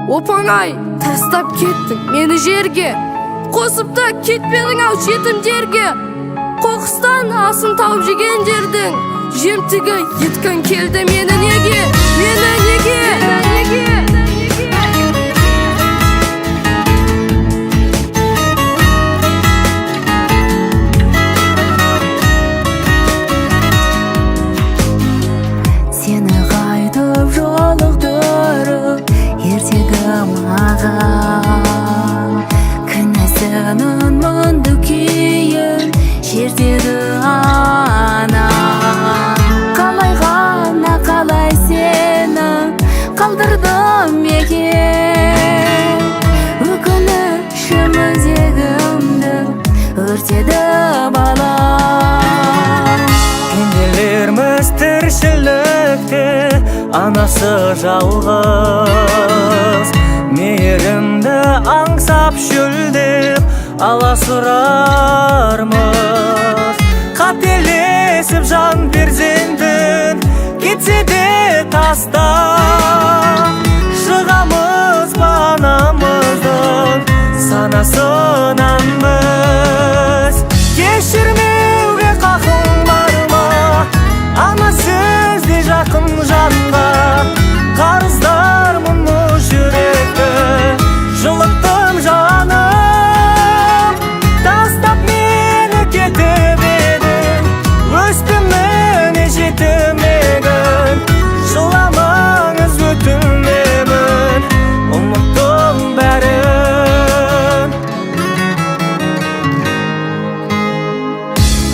Опаңай, тастап кеттің мені жерге, қосып та кетпедің ау жетім жерге. Қоқыстан асын тауып жеген жердің жемтігі еткін келді мені неге, мені неге? Сені қайтып жолықтырып ертегі маған, кінәсінің мұнды күйін шертеді ана. Қалай ғана қалай сені қалдырдым екен, өкінішім өзегімді өртеді бала. Пенделерміз тіршілікте анасы жалғыз, мейірімді аңсап шөлдеп аласұрармыз. Қателесіп жан перзентін кетсе де тастап, шығамыз анамыздың санасынан біз. Кешірмеуге қақың бар ма, ана сөзде жақын жанға, қарыздар мұны жүректі жылыттым жаным. Тастап мені кетіп едің, өстім міне жетімегін, жыламаңыз өтінемін, ұмыттым бәрін.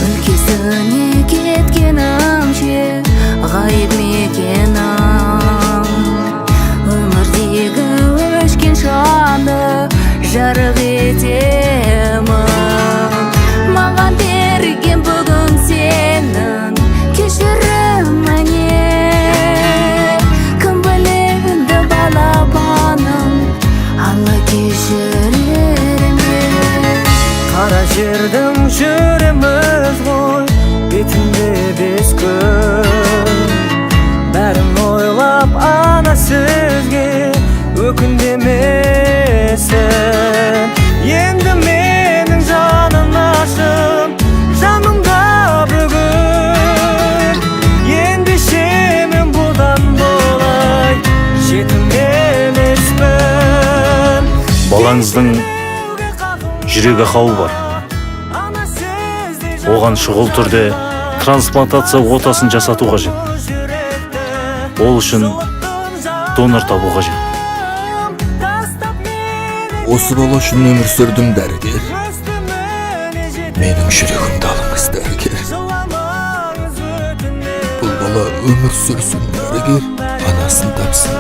Өлкесіне кеткенімше ғайып мекенім, өмірдегі өшкен шамды жарық етемін. Маған берген бүгін сенің кешіріміне, кім біледі балапаным алла кешірер ме? Қара жердің жүреміз ғой, бетінде бес күн. Бәрін ойлап ана сөзге өкіндемесін. Енді менің жаным ашым, жанымда бүгін. Ендеше мен бұдан болай жетім емеспін. Балаңыздың жүрек ақауы бар. Оған шұғыл түрде трансплантация отасын жасату қажет. Ол үшін донор табу қажет. Осы бала үшін өмір сүрдім дәрігер, менің жүрегімді алыңыз дәрігер. Бұл бала өмір сүрсін дәрігер, анасын тапсын.